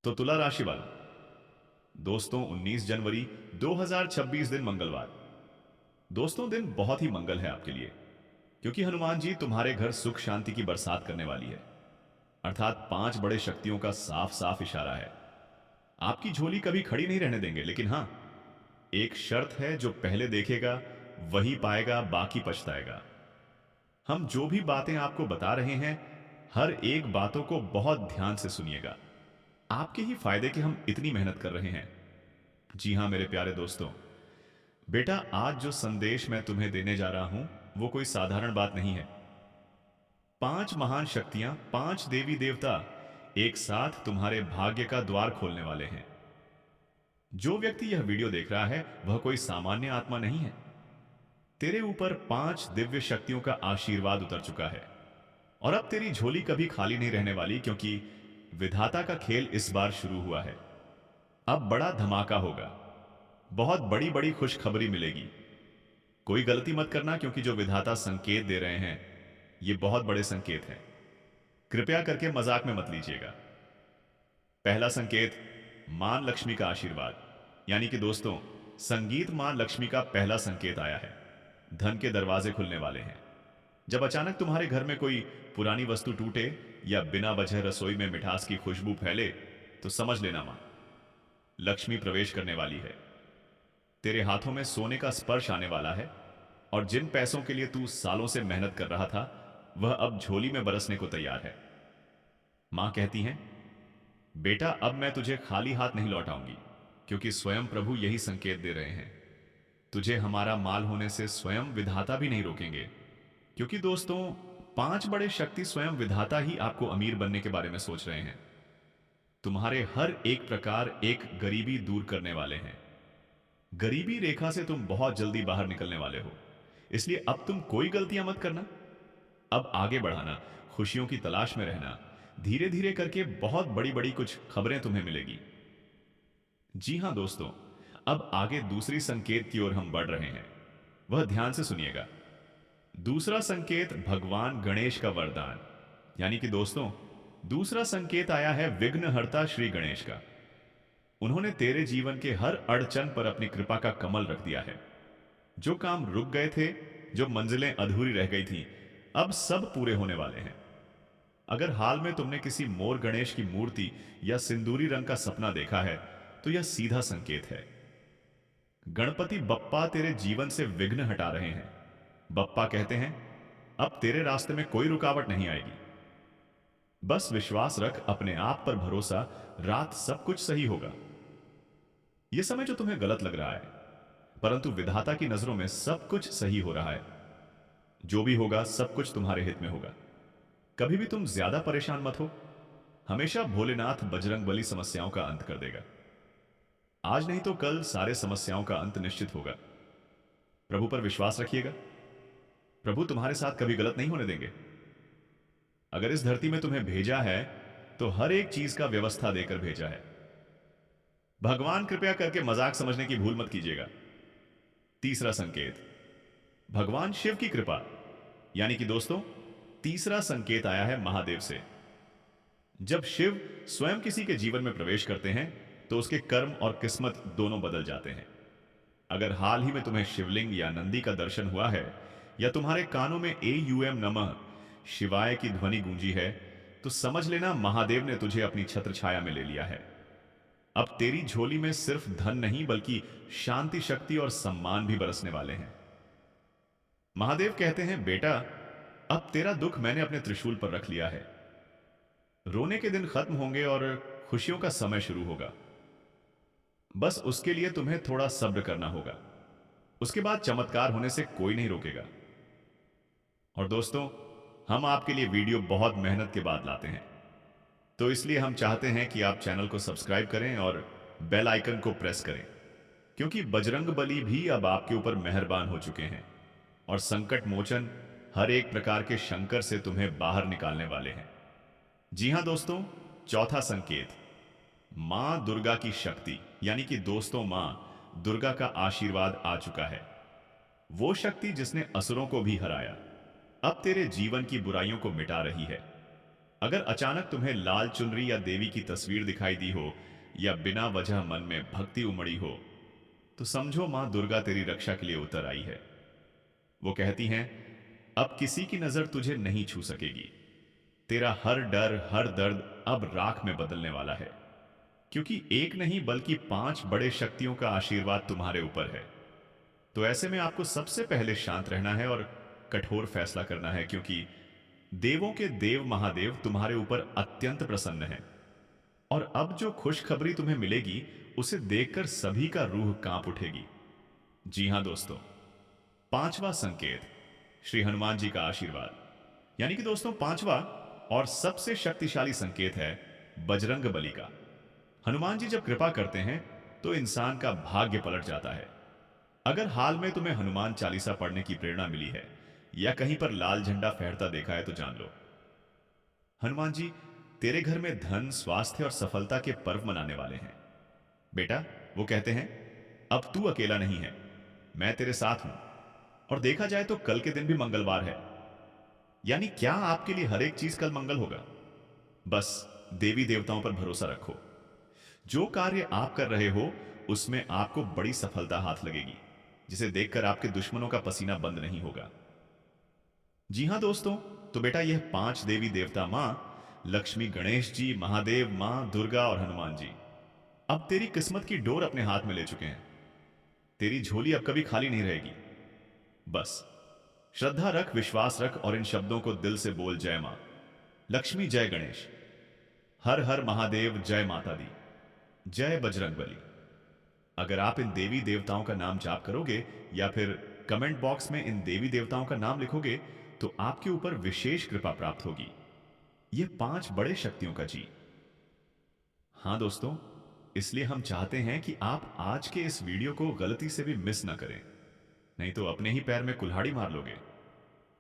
तो तुला राशि वाला दोस्तों, 19 जनवरी 2026 दिन मंगलवार। दोस्तों, दिन बहुत ही मंगल है आपके लिए, क्योंकि हनुमान जी तुम्हारे घर सुख शांति की बरसात करने वाली है। अर्थात 5 बड़े शक्तियों का साफ साफ इशारा है। आपकी झोली कभी खड़ी नहीं रहने देंगे, लेकिन हाँ, एक शर्त है, जो पहले देखेगा वही पाएगा, बाकी पछताएगा। हम जो भी बातें आपको बता रहे हैं, हर एक बातों को बहुत ध्यान से सुनिएगा। आपके ही फायदे की हम इतनी मेहनत कर रहे हैं। जी हाँ मेरे प्यारे दोस्तों, बेटा, आज जो संदेश मैं तुम्हें देने जा रहा हूं, वो कोई साधारण बात नहीं है। 5 महान शक्तियां, 5 देवी देवता एक साथ तुम्हारे भाग्य का द्वार खोलने वाले हैं। जो व्यक्ति यह वीडियो देख रहा है, वह कोई सामान्य आत्मा नहीं है। तेरे ऊपर 5 दिव्य शक्तियों का आशीर्वाद उतर चुका है, और अब तेरी झोली कभी खाली नहीं रहने वाली, क्योंकि विधाता का खेल इस बार शुरू हुआ है। अब बड़ा धमाका होगा, बहुत बड़ी बड़ी खुशखबरी मिलेगी। कोई गलती मत करना, क्योंकि जो विधाता संकेत दे रहे हैं, ये बहुत बड़े संकेत हैं। कृपया करके मजाक में मत लीजिएगा। पहला संकेत, मां लक्ष्मी का आशीर्वाद। यानी कि दोस्तों, संगीत मां लक्ष्मी का पहला संकेत आया है। धन के दरवाजे खुलने वाले हैं। जब अचानक तुम्हारे घर में कोई पुरानी वस्तु टूटे या बिना वजह रसोई में मिठास की खुशबू फैले, तो समझ लेना मां लक्ष्मी प्रवेश करने वाली है। तेरे हाथों में सोने का स्पर्श आने वाला है, और जिन पैसों के लिए तू सालों से मेहनत कर रहा था, वह अब झोली में बरसने को तैयार है। मां कहती हैं, बेटा, अब मैं तुझे खाली हाथ नहीं लौटाऊंगी, क्योंकि स्वयं प्रभु यही संकेत दे रहे हैं। तुझे हमारा माल होने से स्वयं विधाता भी नहीं रोकेंगे, क्योंकि दोस्तों, 5 बड़े शक्ति स्वयं विधाता ही आपको अमीर बनने के बारे में सोच रहे हैं। तुम्हारे हर एक प्रकार एक गरीबी दूर करने वाले हैं। गरीबी रेखा से तुम बहुत जल्दी बाहर निकलने वाले हो, इसलिए अब तुम कोई गलतियां मत करना। अब आगे बढ़ाना, खुशियों की तलाश में रहना, धीरे धीरे करके बहुत बड़ी बड़ी कुछ खबरें तुम्हें मिलेगी। जी हां दोस्तों, अब आगे दूसरी संकेत की ओर हम बढ़ रहे हैं। वह ध्यान से सुनिएगा। दूसरा संकेत, भगवान गणेश का वरदान। यानी कि दोस्तों, दूसरा संकेत आया है विघ्नहर्ता श्री गणेश का। उन्होंने तेरे जीवन के हर अड़चन पर अपनी कृपा का कमल रख दिया है। जो काम रुक गए थे, जो मंजिलें अधूरी रह गई थीं, अब सब पूरे होने वाले हैं। अगर हाल में तुमने किसी मोर गणेश की मूर्ति या सिंदूरी रंग का सपना देखा है, तो यह सीधा संकेत है। गणपति बप्पा तेरे जीवन से विघ्न हटा रहे हैं। बप्पा कहते हैं, अब तेरे रास्ते में कोई रुकावट नहीं आएगी। बस विश्वास रख, अपने आप पर भरोसा, रात सब कुछ सही होगा। यह समय जो तुम्हें गलत लग रहा है, परंतु विधाता की नजरों में सब कुछ सही हो रहा है। जो भी होगा, सब कुछ तुम्हारे हित में होगा। कभी भी तुम ज्यादा परेशान मत हो। हमेशा भोलेनाथ बजरंगबली समस्याओं का अंत कर देगा। आज नहीं तो कल सारे समस्याओं का अंत निश्चित होगा। प्रभु पर विश्वास रखिएगा। प्रभु तुम्हारे साथ कभी गलत नहीं होने देंगे। अगर इस धरती में तुम्हें भेजा है, तो हर एक चीज का व्यवस्था देकर भेजा है। भगवान कृपया करके मजाक समझने की भूल मत कीजिएगा। तीसरा संकेत, भगवान शिव की कृपा। यानी कि दोस्तों, तीसरा संकेत आया है महादेव से। जब शिव स्वयं किसी के जीवन में प्रवेश करते हैं, तो उसके कर्म और किस्मत दोनों बदल जाते हैं। अगर हाल ही में तुम्हें शिवलिंग या नंदी का दर्शन हुआ है, या तुम्हारे कानों में AUM नमः शिवाय की ध्वनि गूंजी है, तो समझ लेना महादेव ने तुझे अपनी छत्र छाया में ले लिया है। अब तेरी झोली में सिर्फ धन नहीं, बल्कि शांति, शक्ति और सम्मान भी बरसने वाले हैं। महादेव कहते हैं, बेटा, अब तेरा दुख मैंने अपने त्रिशूल पर रख लिया है। रोने के दिन खत्म होंगे और खुशियों का समय शुरू होगा। बस उसके लिए तुम्हें थोड़ा सब्र करना होगा। उसके बाद चमत्कार होने से कोई नहीं रोकेगा। और दोस्तों, हम आपके लिए वीडियो बहुत मेहनत के बाद लाते हैं, तो इसलिए हम चाहते हैं कि आप चैनल को सब्सक्राइब करें और बेल आइकन को प्रेस करें, क्योंकि बजरंगबली भी अब आपके ऊपर मेहरबान हो चुके हैं, और संकट मोचन हर एक प्रकार के शंकर से तुम्हें बाहर निकालने वाले हैं। जी हां दोस्तों, चौथा संकेत, मां दुर्गा की शक्ति। यानी कि दोस्तों, मां दुर्गा का आशीर्वाद आ चुका है। वो शक्ति जिसने असुरों को भी हराया, अब तेरे जीवन की बुराइयों को मिटा रही है। अगर अचानक तुम्हें लाल चुनरी या देवी की तस्वीर दिखाई दी हो या बिना वजह मन में भक्ति उमड़ी हो, तो समझो मां दुर्गा तेरी रक्षा के लिए उतर आई है। वो कहती हैं, अब किसी की नजर तुझे नहीं छू सकेगी। तेरा हर डर, हर दर्द अब राख में बदलने वाला है, क्योंकि एक नहीं बल्कि 5 बड़े शक्तियों का आशीर्वाद तुम्हारे ऊपर है। तो ऐसे में आपको सबसे पहले शांत रहना है और कठोर फैसला करना है, क्योंकि देवों के देव महादेव तुम्हारे ऊपर अत्यंत प्रसन्न हैं। और अब जो खुशखबरी तुम्हें मिलेगी, उसे देखकर सभी का रूह कांप उठेगी। जी हां दोस्तों, पांचवा संकेत, श्री हनुमान जी का आशीर्वाद। यानी कि दोस्तों, पांचवा और सबसे शक्तिशाली संकेत है बजरंग बली का। हनुमान जी जब कृपा करते हैं तो इंसान का भाग्य पलट जाता है। अगर हाल में तुम्हें हनुमान चालीसा पढ़ने की प्रेरणा मिली है या कहीं पर लाल झंडा फहरता देखा है, तो जान लो हनुमान जी तेरे घर में धन, स्वास्थ्य और सफलता के पर्व मनाने वाले हैं। बेटा, वो कहते हैं, अब तू अकेला नहीं है, मैं तेरे साथ हूं। और देखा जाए तो कल के दिन भी मंगलवार है। यानी क्या आपके लिए हर एक चीज कल मंगल होगा? बस देवी देवताओं पर भरोसा रखो। जो कार्य आप कर रहे हो उसमें आपको बड़ी सफलता हाथ लगेगी, जिसे देखकर आपके दुश्मनों का पसीना बंद नहीं होगा। जी हां दोस्तों, तो बेटा यह 5 देवी देवता, मां लक्ष्मी, गणेश जी, महादेव, मां दुर्गा और हनुमान जी अब तेरी किस्मत की डोर अपने हाथ में ले चुके हैं। तेरी झोली अब कभी खाली नहीं रहेगी। बस श्रद्धा रख, विश्वास रख और इन शब्दों को दिल से बोल, जय मां लक्ष्मी, जय गणेश, हर हर महादेव, जय माता दी, जय बजरंगबली। अगर आप इन देवी देवताओं का नाम जाप करोगे या फिर कमेंट बॉक्स में इन देवी देवताओं का नाम लिखोगे, तो आपके ऊपर विशेष कृपा प्राप्त होगी। ये 5 बड़े शक्तियों का जी। हां दोस्तों, इसलिए हम चाहते हैं कि आप आज के इस वीडियो को गलती से भी मिस ना करें, नहीं तो अपने ही पैर में कुल्हाड़ी मार लोगे।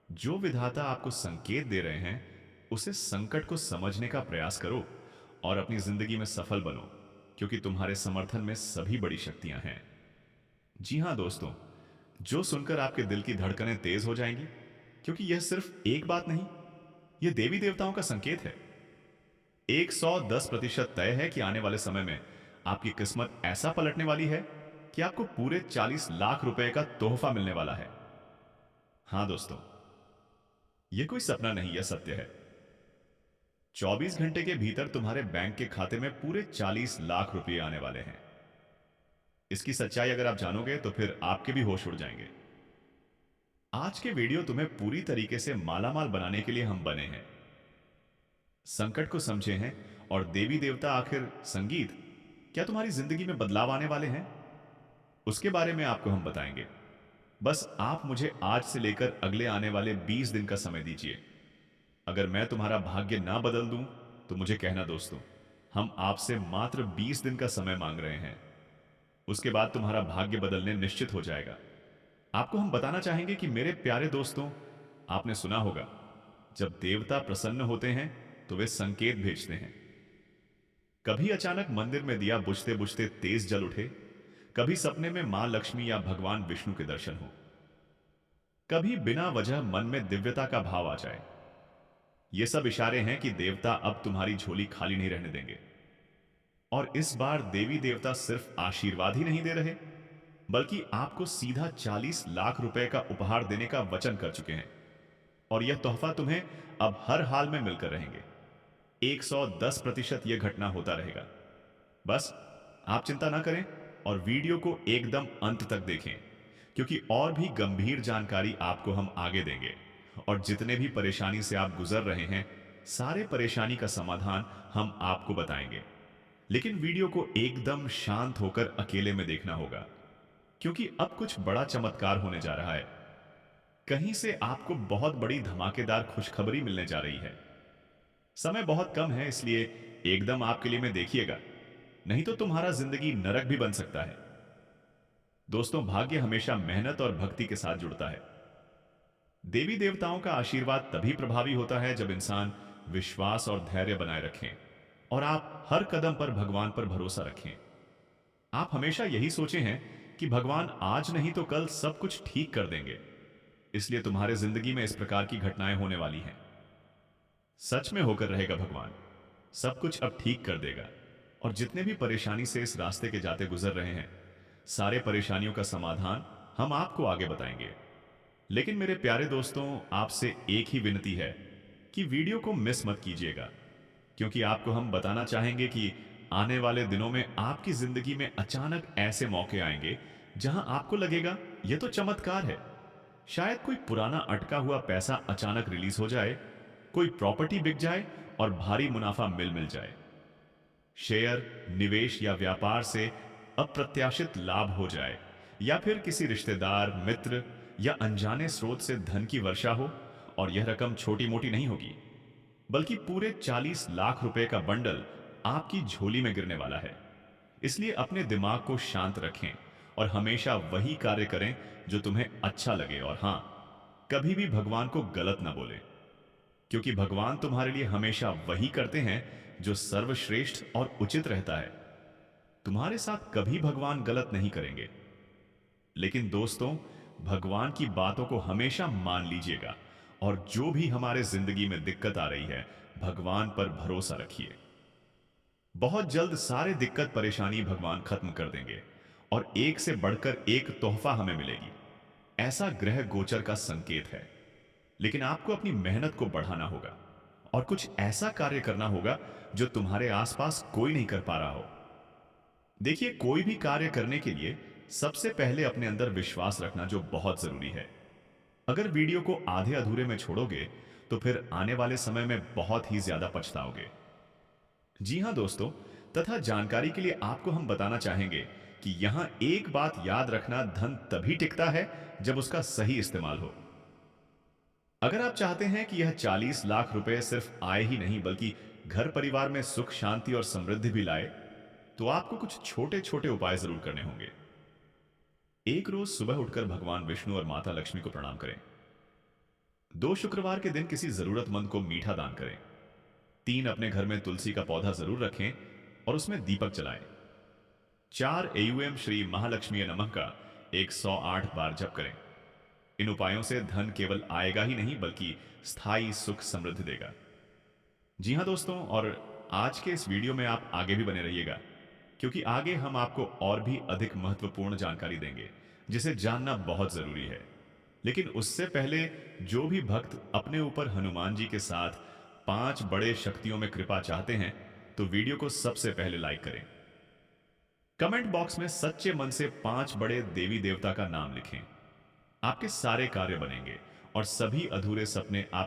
जो विधाता आपको संकेत दे रहे हैं, उसे संकट को समझने का प्रयास करो और अपनी जिंदगी में सफल बनो, क्योंकि तुम्हारे समर्थन में सभी बड़ी शक्तियां हैं। जी हां दोस्तों, जो सुनकर आपके दिल की धड़कनें तेज हो जाएंगी, क्योंकि यह सिर्फ एक बात नहीं, यह देवी देवताओं का संकेत है। 110% तय है कि आने वाले समय में आपकी किस्मत ऐसा पलटने वाली है कि आपको पूरे 40 लाख रुपए का तोहफा मिलने वाला है। हां दोस्तों, यह कोई सपना नहीं, यह सत्य है। 24 घंटे के भीतर तुम्हारे बैंक के खाते में पूरे 40 लाख रुपए आने वाले हैं। इसकी सच्चाई अगर आप जानोगे तो फिर आपके भी होश उड़ जाएंगे। आज के वीडियो तुम्हें पूरी तरीके से मालामाल बनाने के लिए हम बने हैं। संकट को समझे हैं और देवी देवता आखिर संगीत क्या तुम्हारी जिंदगी में बदलाव आने वाले हैं, उसके बारे में आपको हम बताएंगे। बस आप मुझे आज से लेकर अगले आने वाले 20 दिन का समय दीजिए। अगर मैं तुम्हारा भाग्य ना बदल दूं तो मुझे कहना दोस्तों, हम आपसे मात्र 20 दिन का समय मांग रहे हैं। उसके बाद तुम्हारा भाग्य बदलने निश्चित हो जाएगा। आपको हम बताना चाहेंगे कि मेरे प्यारे दोस्तों, आपने सुना होगा, जब देवता प्रसन्न होते हैं तो वे संकेत भेजते हैं। कभी अचानक मंदिर में दिया बुझते बुझते तेज जल उठे, कभी सपने में मां लक्ष्मी या भगवान विष्णु के दर्शन हो, कभी बिना वजह मन में दिव्यता का भाव आ जाए। ये सब इशारे हैं कि देवता अब तुम्हारी झोली खाली नहीं रहने देंगे। और इस बार देवी देवता सिर्फ आशीर्वाद ही नहीं दे रहे, बल्कि आपको सीधा 40 लाख रुपए का उपहार देने का वचन कर चुके हैं। और यह तोहफा तुम्हें अब हर हाल में मिलकर रहेंगे। 110% यह घटना होता रहेगा। बस आप चिंता ना करें और वीडियो को एकदम अंत तक देखें, क्योंकि और भी गंभीर जानकारी आपको हम आगे देंगे। और जितने भी परेशानी से आप गुजर रहे हैं, सारे परेशानी का समाधान हम आपको बताएंगे। लेकिन वीडियो को एकदम शांत होकर अकेले में देखना होगा, क्योंकि अब कुछ बड़ा चमत्कार होने जा रहा है। कहीं से आपको बहुत बड़ी धमाकेदार खुशखबरी मिलने जा रही है। समय बहुत कम है, इसलिए एकदम आपके लिए में देखिएगा, नहीं तो तुम्हारा जिंदगी नरक भी बन सकता है। दोस्तों, भाग्य हमेशा मेहनत और भक्ति के साथ जुड़ता है। देवी देवताओं का आशीर्वाद तभी प्रभावी होता है जब इंसान विश्वास और धैर्य बनाए रखें और आप हर कदम पर भगवान पर भरोसा रखें। आप हमेशा यही सोचे हैं कि भगवान आज नहीं तो कल सब कुछ ठीक कर देंगे, इसलिए तुम्हारे जिंदगी में इस प्रकार की घटनाएं होने वाली हैं। सच में होकर रहेगा भगवान। सब कुछ अब ठीक कर देगा। और जितने भी परेशानी से इस रास्ते के जाते गुजर रहे हैं, सारे परेशानियों का समाधान हम आपको आगे बताएंगे। लेकिन मेरे प्यारे दोस्तों, आपसे एक ही विनती है कि वीडियो को मिस मत कीजिएगा, क्योंकि आपको हम बताना चाहेंगे कि आने वाले दिनों में आपकी जिंदगी में अचानक ऐसे मौके आएंगे जहां आपको लगेगा यह तो चमत्कार है। शायद कोई पुराना अटका हुआ पैसा अचानक रिलीज हो जाए, कोई प्रॉपर्टी बिक जाए और भारी मुनाफा मिल जाए। शेयर, निवेश या व्यापार से अप्रत्याशित लाभ हो जाए, या फिर किसी रिश्तेदार, मित्र या अनजाने स्रोत से धन की वर्षा हो। और यह रकम छोटी मोटी नहीं होगी, बल्कि पूरे 40 लाख रुपए का बंडल आपकी झोली में गिरने वाला है। इसलिए अपने दिमाग को शांत रखें और हमेशा वही कार्य करें जो तुम्हें अच्छा लगे। और हां, कभी भी भगवान को गलत ना बोले, क्योंकि भगवान तुम्हारे लिए हमेशा वही करते हैं जो सर्वश्रेष्ठ और उचित रहता है। तुम्हारे साथ कभी भगवान गलत नहीं करेंगे। लेकिन दोस्तों, भगवान की बातों को हमेशा मान लीजिएगा, और जो भी हमारे जिंदगी में दिक्कत आ रही है, भगवान पर भरोसा रखिए। बहुत जल्द सारे दिक्कत परेशानी भगवान खत्म कर देंगे, और एक से बढ़कर एक तोहफा हमें मिलेगी। ऐसा ग्रह गोचर का संकेत है। लेकिन आपको अपनी मेहनत को बढ़ाना होगा और कुछ ऐसा कार्य करना होगा जो तुम्हारे आसपास कोई नहीं कर पा रहा हो। देखिए, कोई भी कार्य करने के लिए सबसे पहले अपने अंदर विश्वास रखना जो बहुत जरूरी है। अगर वीडियो को आधे अधूरे में छोड़ोगे तो फिर आने वाले समय में बहुत ही ज्यादा पछताओगे। जी हां दोस्तों, तथा जानकारी के लिए आपको हम बताना चाहेंगे कि यहां एक बात याद रखना, धन तभी टिकता है जब उसका सही इस्तेमाल हो। अगर आप चाहते हैं कि यह 40 लाख रुपए सिर्फ आए ही नहीं, बल्कि घर परिवार में सुख, शांति और समृद्धि भी लाए, तो आपको कुछ छोटे छोटे उपाय जरूर करने होंगे। एक रोज सुबह उठकर भगवान विष्णु और माता लक्ष्मी को प्रणाम करें। 2 शुक्रवार के दिन किसी जरूरतमंद को मीठा दान करें। 3, अपने घर में तुलसी का पौधा जरूर रखें और उसमें दीपक जलाएं। 4, एयूएम श्री महालक्ष्मी नमः का 108 बार जप करें। इन उपायों से धन केवल आएगा ही नहीं, बल्कि स्थायी सुख समृद्धि देगा। जी हां दोस्तों, और आज के इस वीडियो में आप आगे भी बने रहिएगा, क्योंकि आगे हम आपको और भी अधिक महत्वपूर्ण जानकारी देंगे जिसे जानना बहुत जरूरी है। लेकिन उससे पहले, जो भी भक्त अपने ऊपर हनुमान जी के साथ 5 बड़े शक्तियों में कृपा चाहते हैं, तो वीडियो को सबसे पहले लाइक करें। कमेंट बॉक्स में सच्चे मन से 5 बड़े देवी देवता का नाम लिखें। आपके सारे कार्य बनेंगे और सभी अधूरे सपने आप